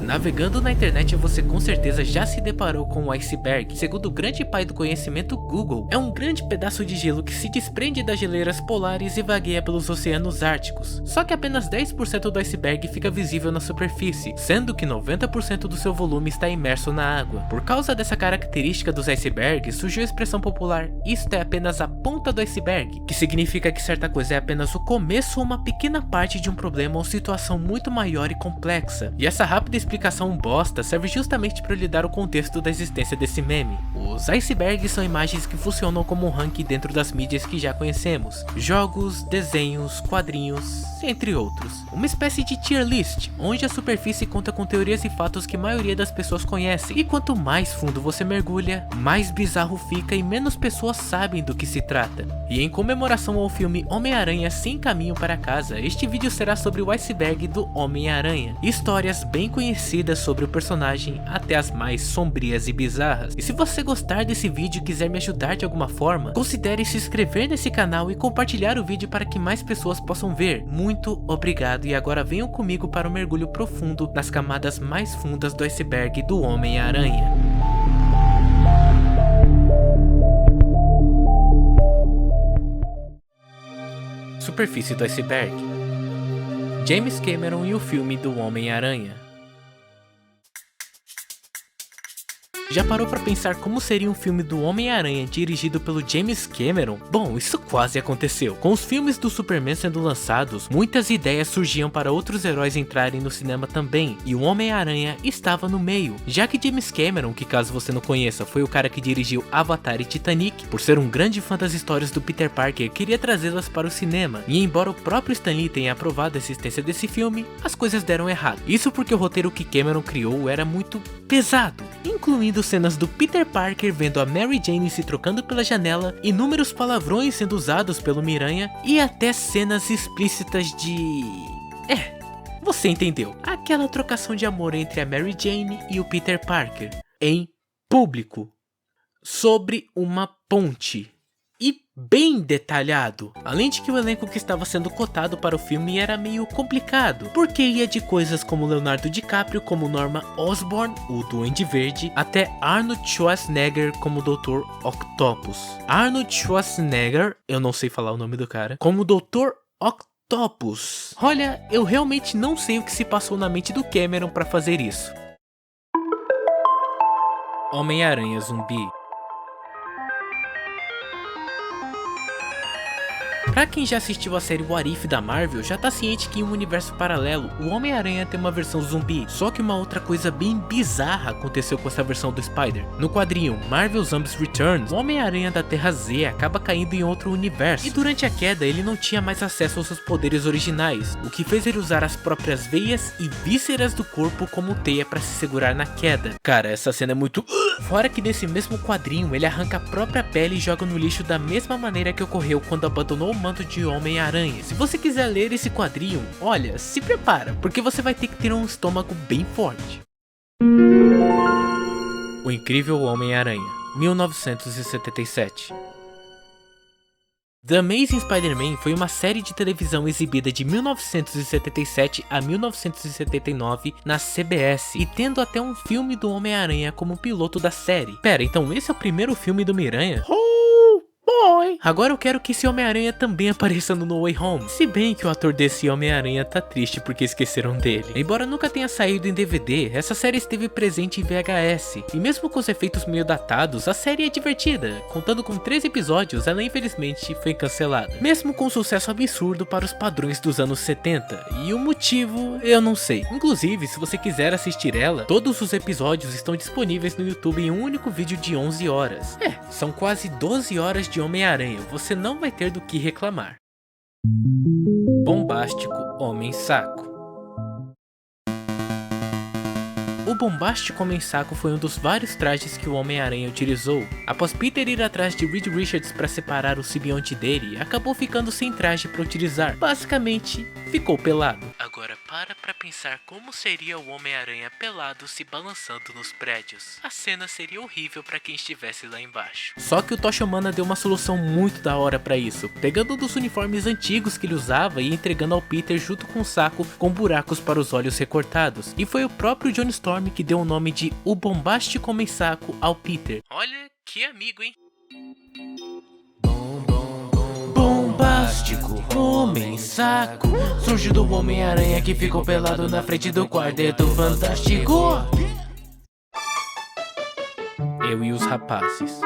Navegando na internet, você com certeza já se deparou com o iceberg. Segundo o grande pai do conhecimento, Google, é um grande pedaço de gelo que se desprende das geleiras polares e vagueia pelos oceanos árticos. Só que apenas 10% do iceberg fica visível na superfície, sendo que 90% do seu volume está imerso na água. Por causa dessa característica dos icebergs, surgiu a expressão popular "isto é apenas a ponta do iceberg", que significa que certa coisa é apenas o começo ou uma pequena parte de um problema ou situação muito maior e complexa. E essa rápida explicação bosta serve justamente para lhe dar o contexto da existência desse meme. Os icebergs são imagens que funcionam como um ranking dentro das mídias que já conhecemos: jogos, desenhos, quadrinhos, entre outros. Uma espécie de tier list, onde a superfície conta com teorias e fatos que a maioria das pessoas conhece, e quanto mais fundo você mergulha, mais bizarro fica e menos pessoas sabem do que se trata. E em comemoração ao filme Homem-Aranha Sem Caminho para Casa, este vídeo será sobre o iceberg do Homem-Aranha, histórias bem conhecidas sobre o personagem até as mais sombrias e bizarras. E se você gostar desse vídeo e quiser me ajudar de alguma forma, considere se inscrever nesse canal e compartilhar o vídeo para que mais pessoas possam ver. Muito obrigado, e agora venham comigo para um mergulho profundo nas camadas mais fundas do iceberg do Homem-Aranha. Superfície do iceberg. James Cameron e o filme do Homem-Aranha. Já parou pra pensar como seria um filme do Homem-Aranha dirigido pelo James Cameron? Bom, isso quase aconteceu. Com os filmes do Superman sendo lançados, muitas ideias surgiam para outros heróis entrarem no cinema também, e o Homem-Aranha estava no meio. Já que James Cameron, que caso você não conheça, foi o cara que dirigiu Avatar e Titanic, por ser um grande fã das histórias do Peter Parker, queria trazê-las para o cinema. E embora o próprio Stan Lee tenha aprovado a existência desse filme, as coisas deram errado. Isso porque o roteiro que Cameron criou era muito pesado, incluindo cenas do Peter Parker vendo a Mary Jane se trocando pela janela, inúmeros palavrões sendo usados pelo Miranha e até cenas explícitas de... você entendeu. Aquela trocação de amor entre a Mary Jane e o Peter Parker em público, sobre uma ponte. E bem detalhado. Além de que o elenco que estava sendo cotado para o filme era meio complicado, porque ia de coisas como Leonardo DiCaprio como Norman Osborn, o Duende Verde, até Arnold Schwarzenegger como Dr. Octopus. Arnold Schwarzenegger, eu não sei falar o nome do cara, como Dr. Octopus. Olha, eu realmente não sei o que se passou na mente do Cameron para fazer isso. Homem-Aranha Zumbi. Pra quem já assistiu a série What If da Marvel, já tá ciente que em um universo paralelo, o Homem-Aranha tem uma versão zumbi. Só que uma outra coisa bem bizarra aconteceu com essa versão do Spider. No quadrinho Marvel Zombies Returns, o Homem-Aranha da Terra Z acaba caindo em outro universo. E durante a queda, ele não tinha mais acesso aos seus poderes originais, o que fez ele usar as próprias veias e vísceras do corpo como teia pra se segurar na queda. Cara, essa cena é muito... Fora que nesse mesmo quadrinho, ele arranca a própria pele e joga no lixo da mesma maneira que ocorreu quando abandonou o manto de Homem-Aranha. Se você quiser ler esse quadrinho, olha, se prepara, porque você vai ter que ter um estômago bem forte. O Incrível Homem-Aranha, 1977. The Amazing Spider-Man foi uma série de televisão exibida de 1977 a 1979 na CBS, e tendo até um filme do Homem-Aranha como piloto da série. Pera, então esse é o primeiro filme do Miranha? Boy. Agora eu quero que esse Homem-Aranha também apareça no No Way Home. Se bem que o ator desse Homem-Aranha tá triste porque esqueceram dele. Embora nunca tenha saído em DVD, essa série esteve presente em VHS. E mesmo com os efeitos meio datados, a série é divertida. Contando com 3 episódios, ela infelizmente foi cancelada. Mesmo com um sucesso absurdo para os padrões dos anos 70. E o motivo, eu não sei. Inclusive, se você quiser assistir ela, todos os episódios estão disponíveis no YouTube em um único vídeo de 11 horas. São quase 12 horas de Homem-Aranha, você não vai ter do que reclamar. Bombástico Homem-Saco. O Bombástico Homem-Saco foi um dos vários trajes que o Homem-Aranha utilizou. Após Peter ir atrás de Reed Richards para separar o simbionte dele, acabou ficando sem traje para utilizar. Basicamente, ficou pelado. Agora para pra pensar como seria o Homem-Aranha pelado se balançando nos prédios. A cena seria horrível pra quem estivesse lá embaixo. Só que o Tocha Humana deu uma solução muito da hora pra isso, pegando um dos uniformes antigos que ele usava e entregando ao Peter junto com um saco com buracos para os olhos recortados. E foi o próprio Johnny Storm que deu o nome de O Bombástico Homem-Saco ao Peter. Olha que amigo, hein? Bombástico Homem-Saco surge do Homem-Aranha que ficou pelado na frente do Quarteto Fantástico. Eu e os rapazes.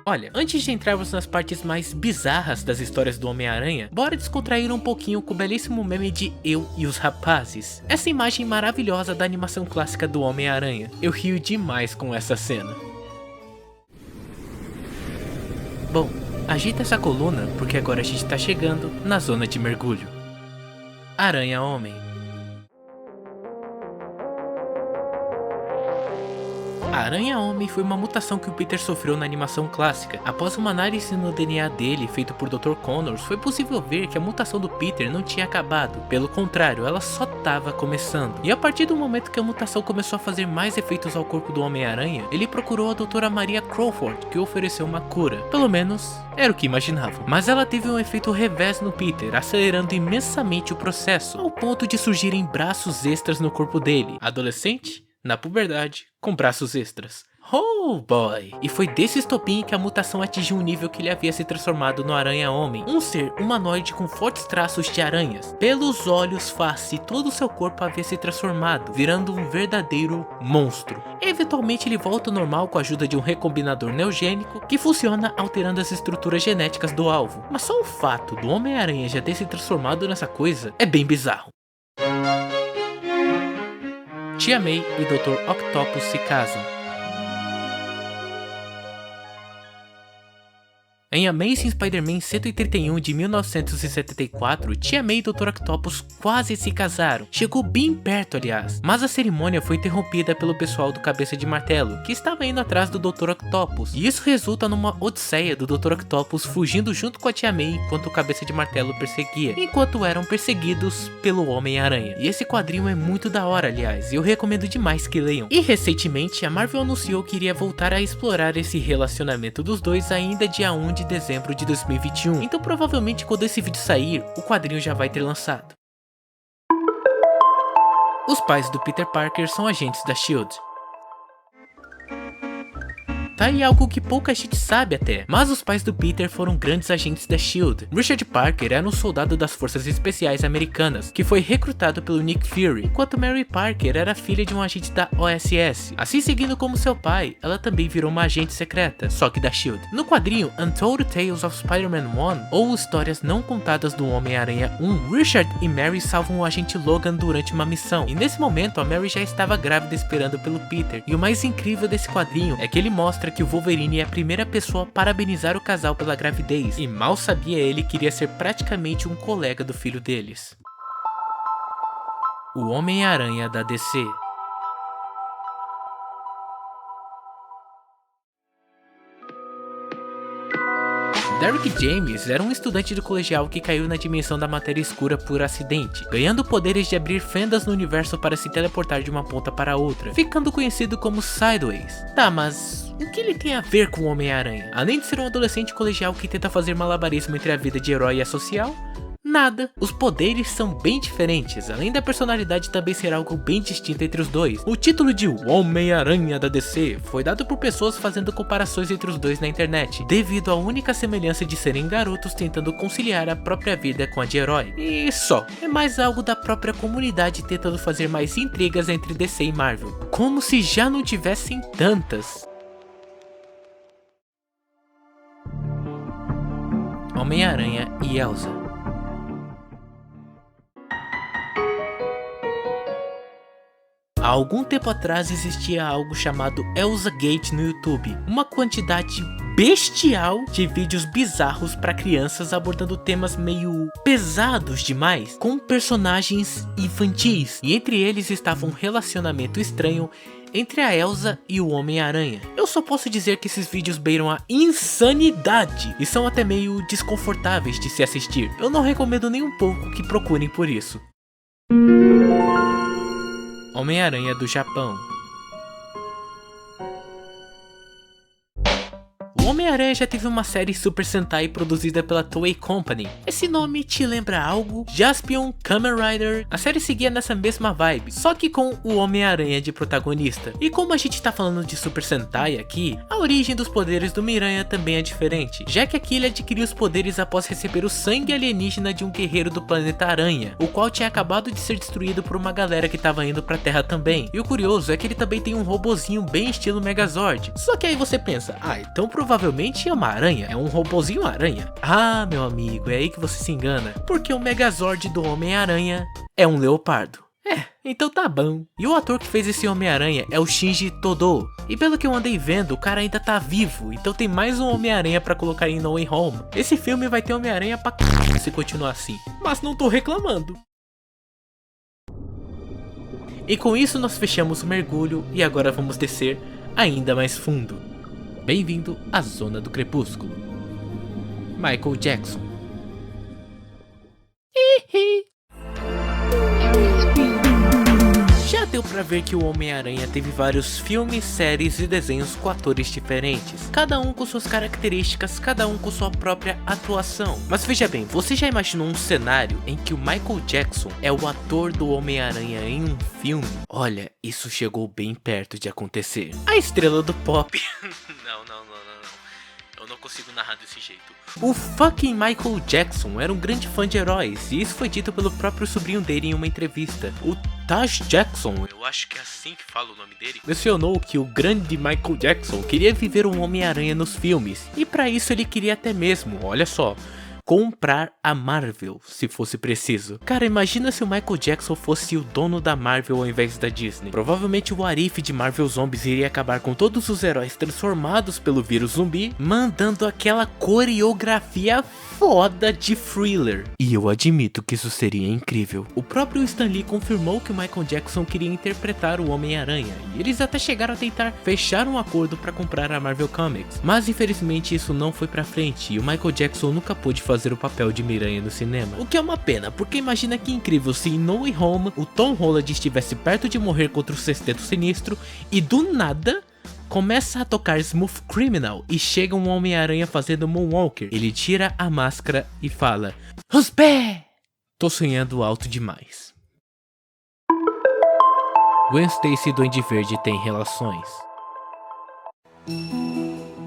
Olha, antes de entrarmos nas partes mais bizarras das histórias do Homem-Aranha, bora descontrair um pouquinho com o belíssimo meme de Eu e os Rapazes. Essa imagem maravilhosa da animação clássica do Homem-Aranha. Eu rio demais com essa cena. Bom, agita essa coluna porque agora a gente tá chegando na zona de mergulho. Aranha-Homem. A Aranha-Homem foi uma mutação que o Peter sofreu na animação clássica. Após uma análise no DNA dele feito por Dr. Connors, foi possível ver que a mutação do Peter não tinha acabado. Pelo contrário, ela só estava começando. E a partir do momento que a mutação começou a fazer mais efeitos ao corpo do Homem-Aranha, ele procurou a Doutora Maria Crawford, que ofereceu uma cura. Pelo menos, era o que imaginavam. Mas ela teve um efeito revés no Peter, acelerando imensamente o processo, ao ponto de surgirem braços extras no corpo dele. Adolescente? Na puberdade, com braços extras. Oh boy! E foi desse estopim que a mutação atingiu um nível que ele havia se transformado no Aranha-Homem. Um ser humanoide com fortes traços de aranhas. Pelos olhos, face e todo o seu corpo havia se transformado, virando um verdadeiro monstro. Eventualmente ele volta ao normal com a ajuda de um recombinador neogênico que funciona alterando as estruturas genéticas do alvo. Mas só o fato do Homem-Aranha já ter se transformado nessa coisa é bem bizarro. Tia May e Dr. Octopus se casam. Em Amazing Spider-Man 131 de 1974, Tia May e Dr. Octopus quase se casaram. Chegou bem perto, aliás. Mas a cerimônia foi interrompida pelo pessoal do Cabeça de Martelo, que estava indo atrás do Dr. Octopus. E isso resulta numa odisseia do Dr. Octopus fugindo junto com a Tia May enquanto o Cabeça de Martelo perseguia, enquanto eram perseguidos pelo Homem-Aranha. E esse quadrinho é muito da hora, aliás, e eu recomendo demais que leiam. E recentemente, a Marvel anunciou que iria voltar a explorar esse relacionamento dos dois ainda dia 1 de dezembro de 2021, então provavelmente quando esse vídeo sair, o quadrinho já vai ter lançado. Os pais do Peter Parker são agentes da S.H.I.E.L.D. Tá aí algo que pouca gente sabe até, mas os pais do Peter foram grandes agentes da S.H.I.E.L.D. Richard Parker era um soldado das forças especiais americanas, que foi recrutado pelo Nick Fury, enquanto Mary Parker era filha de um agente da OSS. Assim seguindo como seu pai, ela também virou uma agente secreta, só que da S.H.I.E.L.D. No quadrinho Untold Tales of Spider-Man 1, ou Histórias Não Contadas do Homem-Aranha 1, Richard e Mary salvam o agente Logan durante uma missão, e nesse momento a Mary já estava grávida esperando pelo Peter, e o mais incrível desse quadrinho é que ele mostra que o Wolverine é a primeira pessoa a parabenizar o casal pela gravidez, e mal sabia ele que iria ser praticamente um colega do filho deles. O Homem-Aranha da DC. Derrick James era um estudante do colegial que caiu na dimensão da matéria escura por acidente, ganhando poderes de abrir fendas no universo para se teleportar de uma ponta para outra, ficando conhecido como Sideways. Tá, mas o que ele tem a ver com o Homem-Aranha? Além de ser um adolescente colegial que tenta fazer malabarismo entre a vida de herói e a social? Nada. Os poderes são bem diferentes, além da personalidade também ser algo bem distinto entre os dois. O título de Homem-Aranha da DC foi dado por pessoas fazendo comparações entre os dois na internet, devido à única semelhança de serem garotos tentando conciliar a própria vida com a de herói. E só, é mais algo da própria comunidade tentando fazer mais intrigas entre DC e Marvel, como se já não tivessem tantas. Homem-Aranha e Elsa. Há algum tempo atrás existia algo chamado Elsa Gate no YouTube, uma quantidade bestial de vídeos bizarros para crianças abordando temas meio pesados demais, com personagens infantis, e entre eles estava um relacionamento estranho entre a Elsa e o Homem-Aranha. Eu só posso dizer que esses vídeos beiram a insanidade e são até meio desconfortáveis de se assistir. Eu não recomendo nem um pouco que procurem por isso. Homem-Aranha do Japão. O Homem-Aranha já teve uma série Super Sentai produzida pela Toei Company. Esse nome te lembra algo? Jaspion, Kamen Rider? A série seguia nessa mesma vibe, só que com o Homem-Aranha de protagonista. E como a gente tá falando de Super Sentai aqui, a origem dos poderes do Miranha também é diferente, já que aqui ele adquiriu os poderes após receber o sangue alienígena de um guerreiro do planeta Aranha, o qual tinha acabado de ser destruído por uma galera que tava indo pra Terra também. E o curioso é que ele também tem um robozinho bem estilo Megazord. Só que aí você pensa, então provavelmente é uma aranha, é um robozinho aranha. Ah, meu amigo, é aí que você se engana, porque o Megazord do Homem-Aranha é um leopardo. Então tá bom. E o ator que fez esse Homem-Aranha é o Shinji Todo. E pelo que eu andei vendo, o cara ainda tá vivo, então tem mais um Homem-Aranha pra colocar em No Way Home. Esse filme vai ter Homem-Aranha pra se continuar assim, mas não tô reclamando. E com isso nós fechamos o mergulho e agora vamos descer ainda mais fundo. Bem-vindo à Zona do Crepúsculo. Michael Jackson. Já deu pra ver que o Homem-Aranha teve vários filmes, séries e desenhos com atores diferentes, cada um com suas características, cada um com sua própria atuação. Mas veja bem, você já imaginou um cenário em que o Michael Jackson é o ator do Homem-Aranha em um filme? Olha, isso chegou bem perto de acontecer. A estrela do pop. Não. Eu não consigo narrar desse jeito. O fucking Michael Jackson era um grande fã de heróis, e isso foi dito pelo próprio sobrinho dele em uma entrevista. O Taj Jackson, eu acho que é assim que fala o nome dele, mencionou que o grande Michael Jackson queria viver um Homem-Aranha nos filmes, e pra isso ele queria até mesmo, olha só, comprar a Marvel, se fosse preciso. Cara, imagina se o Michael Jackson fosse o dono da Marvel ao invés da Disney. Provavelmente o What If de Marvel Zombies iria acabar com todos os heróis transformados pelo vírus zumbi, mandando aquela coreografia foda de Thriller. E eu admito que isso seria incrível. O próprio Stan Lee confirmou que o Michael Jackson queria interpretar o Homem-Aranha, e eles até chegaram a tentar fechar um acordo para comprar a Marvel Comics, mas infelizmente isso não foi pra frente, e o Michael Jackson nunca pôde fazer o papel de Miranha no cinema. O que é uma pena, porque imagina que incrível se em No Way Home o Tom Holland estivesse perto de morrer contra o Sexteto Sinistro e do nada começa a tocar Smooth Criminal e chega um Homem-Aranha fazendo Moonwalker. Ele tira a máscara e fala: "Os pés!" Tô sonhando alto demais. Gwen Stacy e Duende Verde têm relações.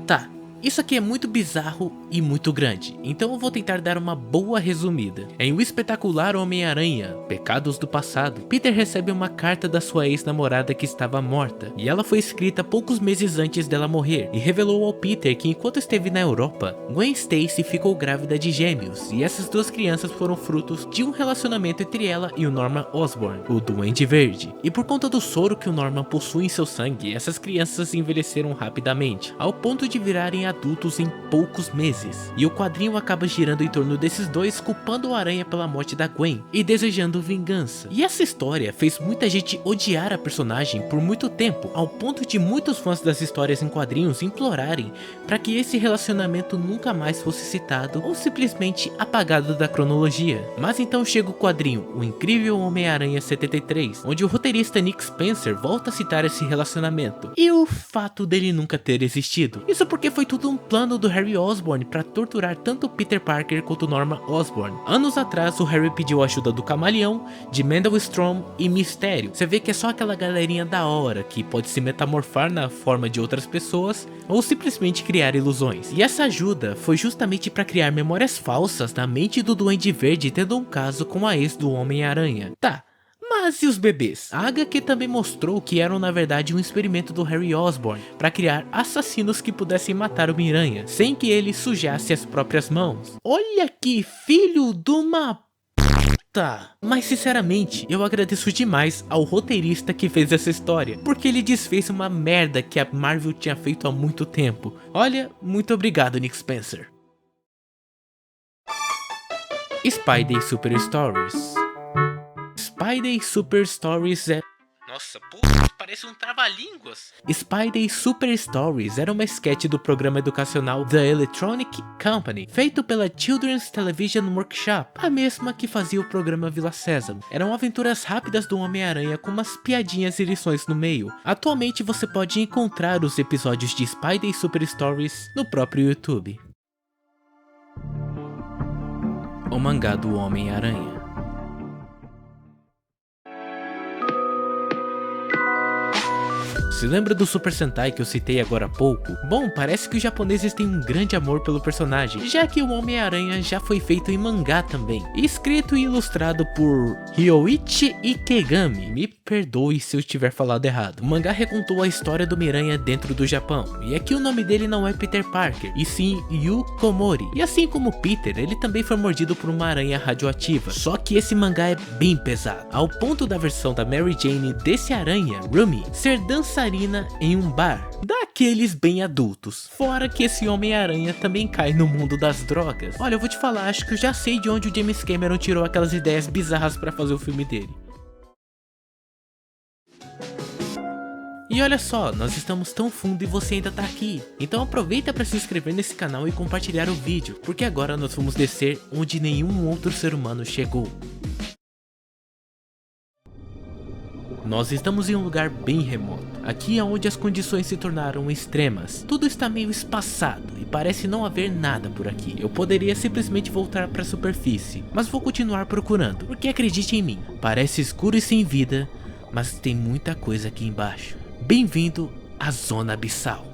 Tá. Isso aqui é muito bizarro e muito grande, então eu vou tentar dar uma boa resumida. Em O Espetacular Homem-Aranha, Pecados do Passado, Peter recebe uma carta da sua ex-namorada que estava morta, e ela foi escrita poucos meses antes dela morrer, e revelou ao Peter que enquanto esteve na Europa, Gwen Stacy ficou grávida de gêmeos, e essas duas crianças foram frutos de um relacionamento entre ela e o Norman Osborn, o Duende Verde. E por conta do soro que o Norman possui em seu sangue, essas crianças envelheceram rapidamente, ao ponto de virarem adultos em poucos meses, e o quadrinho acaba girando em torno desses dois, culpando o Aranha pela morte da Gwen e desejando vingança. E essa história fez muita gente odiar a personagem por muito tempo, ao ponto de muitos fãs das histórias em quadrinhos implorarem para que esse relacionamento nunca mais fosse citado ou simplesmente apagado da cronologia. Mas então chega o quadrinho O Incrível Homem-Aranha 73, onde o roteirista Nick Spencer volta a citar esse relacionamento e o fato dele nunca ter existido. Isso porque foi tudo um plano do Harry Osborn para torturar tanto Peter Parker quanto Norman Osborn. Anos atrás, o Harry pediu a ajuda do Camaleão, de Mendel Stromm e Mistério. Você vê que é só aquela galerinha da hora que pode se metamorfar na forma de outras pessoas ou simplesmente criar ilusões. E essa ajuda foi justamente para criar memórias falsas na mente do Duende Verde, tendo um caso com a ex do Homem-Aranha. Tá. Mas e os bebês? A HQ também mostrou que eram na verdade um experimento do Harry Osborn para criar assassinos que pudessem matar o Miranha, sem que ele sujasse as próprias mãos. Olha que filho de uma puta! Mas sinceramente, eu agradeço demais ao roteirista que fez essa história, porque ele desfez uma merda que a Marvel tinha feito há muito tempo. Olha, muito obrigado, Nick Spencer. Spidey Super Stories. Spidey Super Stories é... Nossa, puta que parece um trava-línguas. Spidey Super Stories era uma sketch do programa educacional The Electronic Company, feito pela Children's Television Workshop, a mesma que fazia o programa Vila Sésamo. Eram aventuras rápidas do Homem-Aranha com umas piadinhas e lições no meio. Atualmente você pode encontrar os episódios de Spidey Super Stories no próprio YouTube. O mangá do Homem-Aranha. Se lembra do Super Sentai que eu citei agora há pouco? Bom, parece que os japoneses têm um grande amor pelo personagem, já que o Homem-Aranha já foi feito em mangá também, escrito e ilustrado por Ryoichi Ikegami. Me perdoe se eu estiver falado errado. O mangá recontou a história do Homem-Aranha dentro do Japão, e aqui o nome dele não é Peter Parker, e sim Yu Komori. E assim como Peter, ele também foi mordido por uma aranha radioativa, só que esse mangá é bem pesado, ao ponto da versão da Mary Jane desse aranha, Rumi, ser dançarina em um bar, daqueles bem adultos. Fora que esse Homem-Aranha também cai no mundo das drogas. Olha, eu vou te falar, acho que eu já sei de onde o James Cameron tirou aquelas ideias bizarras pra fazer o filme dele. E olha só, nós estamos tão fundo e você ainda tá aqui. Então aproveita para se inscrever nesse canal e compartilhar o vídeo, porque agora nós vamos descer onde nenhum outro ser humano chegou. Nós estamos em um lugar bem remoto. Aqui é onde as condições se tornaram extremas. Tudo está meio espaçado e parece não haver nada por aqui. Eu poderia simplesmente voltar para a superfície, mas vou continuar procurando, porque acredite em mim, parece escuro e sem vida, mas tem muita coisa aqui embaixo. Bem-vindo à Zona Abissal.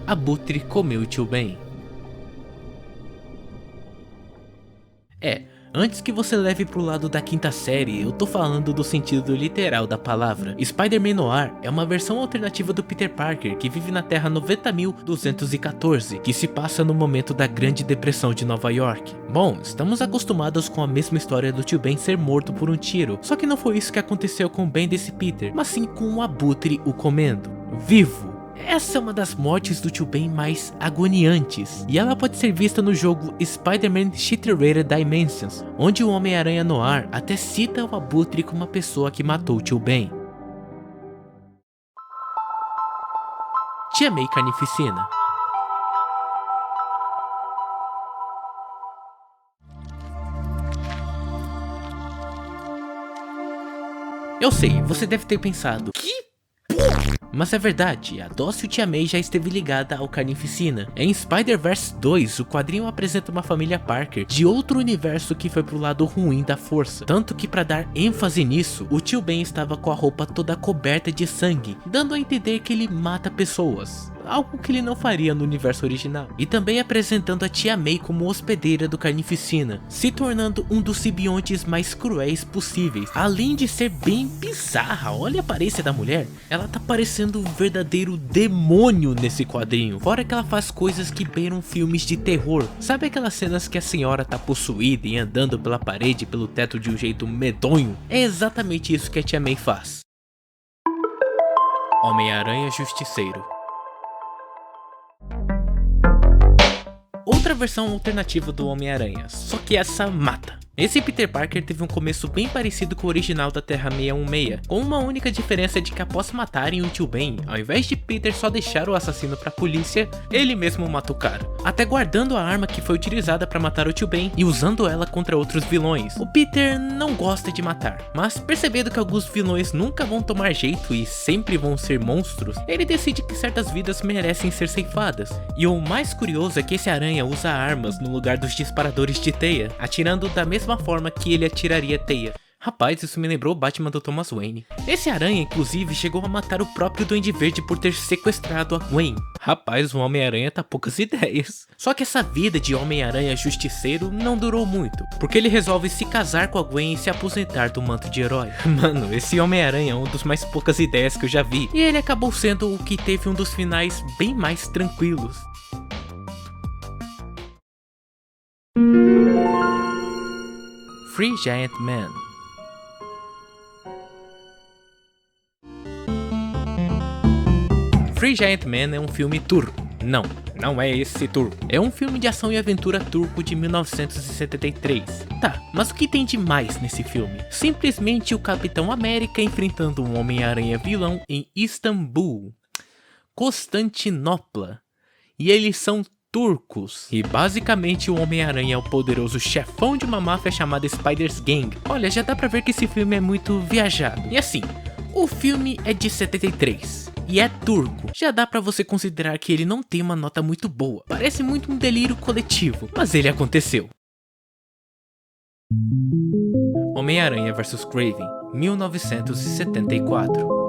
Abutre comeu o Tio Ben. Antes que você leve pro lado da quinta série, eu tô falando do sentido literal da palavra. Spider-Man Noir é uma versão alternativa do Peter Parker que vive na Terra 90.214, que se passa no momento da Grande Depressão de Nova York. Bom, estamos acostumados com a mesma história do Tio Ben ser morto por um tiro, só que não foi isso que aconteceu com o Ben desse Peter, mas sim com o Abutre o comendo, vivo. Essa é uma das mortes do Tio Ben mais agoniantes, e ela pode ser vista no jogo Spider-Man Shattered Dimensions, onde o Homem-Aranha Noir até cita o Abutre como a pessoa que matou o Tio Ben. Tia May Carnificina. Eu sei, você deve ter pensado, que porra? Mas é verdade, a dócil Tia May já esteve ligada ao Carnificina. Em Spider-Verse 2, o quadrinho apresenta uma família Parker de outro universo que foi pro lado ruim da força. Tanto que para dar ênfase nisso, o Tio Ben estava com a roupa toda coberta de sangue, dando a entender que ele mata pessoas. Algo que ele não faria no universo original. E também apresentando a Tia May como hospedeira do Carnificina, se tornando um dos simbiontes mais cruéis possíveis. Além de ser bem bizarra, olha a aparência da mulher, ela tá parecendo um verdadeiro demônio nesse quadrinho. Fora que ela faz coisas que beiram filmes de terror. Sabe aquelas cenas que a senhora tá possuída e andando pela parede e pelo teto de um jeito medonho? É exatamente isso que a Tia May faz. Homem-Aranha Justiceiro. Outra versão alternativa do Homem-Aranha, só que essa mata. Esse Peter Parker teve um começo bem parecido com o original da Terra 616, com uma única diferença de que após matarem o Tio Ben, ao invés de Peter só deixar o assassino pra polícia, ele mesmo mata o cara, até guardando a arma que foi utilizada pra matar o Tio Ben e usando ela contra outros vilões. O Peter não gosta de matar, mas percebendo que alguns vilões nunca vão tomar jeito e sempre vão ser monstros, ele decide que certas vidas merecem ser ceifadas. E o mais curioso é que esse aranha usa armas no lugar dos disparadores de teia, atirando da mesma forma que ele atiraria teia. Rapaz, isso me lembrou o Batman do Thomas Wayne. Esse aranha, inclusive, chegou a matar o próprio Duende Verde por ter sequestrado a Gwen. Rapaz, o Homem-Aranha tá poucas ideias. Só que essa vida de Homem-Aranha Justiceiro não durou muito, porque ele resolve se casar com a Gwen e se aposentar do manto de herói. Mano, esse Homem-Aranha é um dos mais poucas ideias que eu já vi, e ele acabou sendo o que teve um dos finais bem mais tranquilos. Free Giant Man. Free Giant Man é um filme turco. Não não é esse turco. É um filme de ação e aventura turco de 1973. Tá, mas o que tem de mais nesse filme? Simplesmente o Capitão América enfrentando um Homem-Aranha vilão em Istambul, Constantinopla. E eles são turcos. E basicamente o Homem-Aranha é o poderoso chefão de uma máfia chamada Spider's Gang. Olha, já dá pra ver que esse filme é muito viajado. E assim, o filme é de 73 e é turco. Já dá pra você considerar que ele não tem uma nota muito boa. Parece muito um delírio coletivo, mas ele aconteceu. Homem-Aranha vs Kraven, 1974.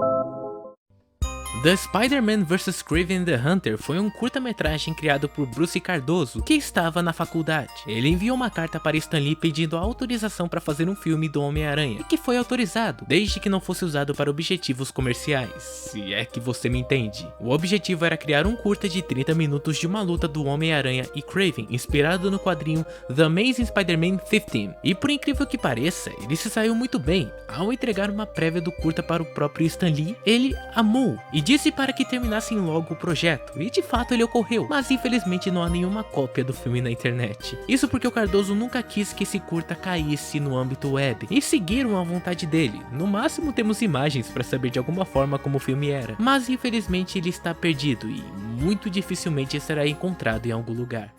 The Spider-Man vs Kraven the Hunter foi um curta-metragem criado por Bruce Cardoso, que estava na faculdade. Ele enviou uma carta para Stan Lee pedindo a autorização para fazer um filme do Homem-Aranha, e que foi autorizado, desde que não fosse usado para objetivos comerciais, se é que você me entende. O objetivo era criar um curta de 30 minutos de uma luta do Homem-Aranha e Kraven, inspirado no quadrinho The Amazing Spider-Man 15. E por incrível que pareça, ele se saiu muito bem. Ao entregar uma prévia do curta para o próprio Stan Lee, ele amou e disse para que terminassem logo o projeto, e de fato ele ocorreu, mas infelizmente não há nenhuma cópia do filme na internet. Isso porque o Cardoso nunca quis que esse curta caísse no âmbito web, e seguiram a vontade dele. No máximo temos imagens para saber de alguma forma como o filme era, mas infelizmente ele está perdido e muito dificilmente será encontrado em algum lugar.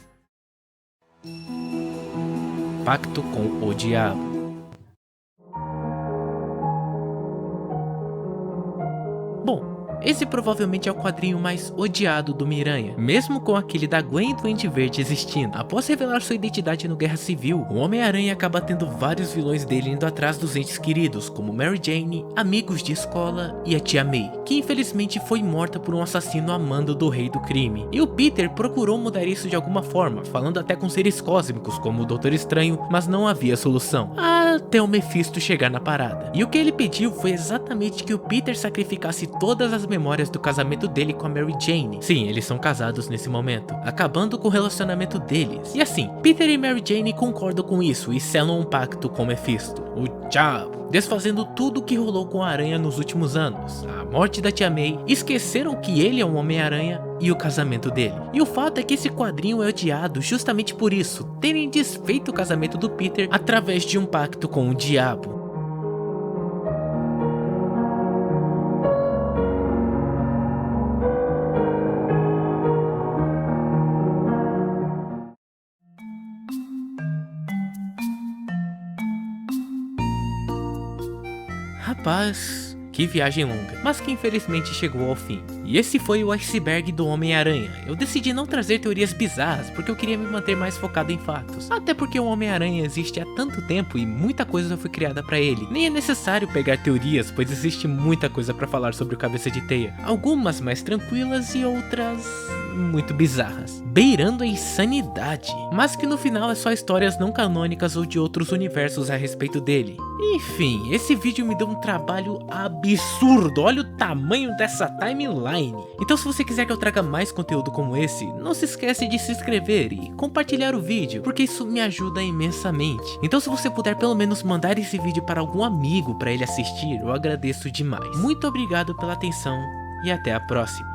Pacto com o Diabo. Bom, esse provavelmente é o quadrinho mais odiado do Miranha, mesmo com aquele da Gwen e Duende Verde existindo. Após revelar sua identidade no Guerra Civil, o Homem-Aranha acaba tendo vários vilões dele indo atrás dos entes queridos, como Mary Jane, amigos de escola e a Tia May, que infelizmente foi morta por um assassino a mando do Rei do Crime. E o Peter procurou mudar isso de alguma forma, falando até com seres cósmicos, como o Doutor Estranho, mas não havia solução, até o Mephisto chegar na parada. E o que ele pediu foi exatamente que o Peter sacrificasse todas as memórias do casamento dele com a Mary Jane. Sim, eles são casados nesse momento, acabando com o relacionamento deles. E assim, Peter e Mary Jane concordam com isso e selam um pacto com Mephisto, o Diabo, desfazendo tudo o que rolou com a Aranha nos últimos anos, a morte da Tia May, esqueceram que ele é um Homem-Aranha e o casamento dele. E o fato é que esse quadrinho é odiado justamente por isso, terem desfeito o casamento do Peter através de um pacto com o Diabo. Rapaz, que viagem longa, mas que infelizmente chegou ao fim. E esse foi o iceberg do Homem-Aranha. Eu decidi não trazer teorias bizarras, porque eu queria me manter mais focado em fatos. Até porque o Homem-Aranha existe há tanto tempo e muita coisa foi criada pra ele. Nem é necessário pegar teorias, pois existe muita coisa pra falar sobre o Cabeça de Teia. Algumas mais tranquilas e outras muito bizarras, beirando a insanidade, mas que no final é só histórias não canônicas ou de outros universos a respeito dele. Enfim, esse vídeo me deu um trabalho absurdo, olha o tamanho dessa timeline. Então se você quiser que eu traga mais conteúdo como esse, não se esquece de se inscrever e compartilhar o vídeo, porque isso me ajuda imensamente. Então se você puder pelo menos mandar esse vídeo para algum amigo para ele assistir, eu agradeço demais. Muito obrigado pela atenção e até a próxima.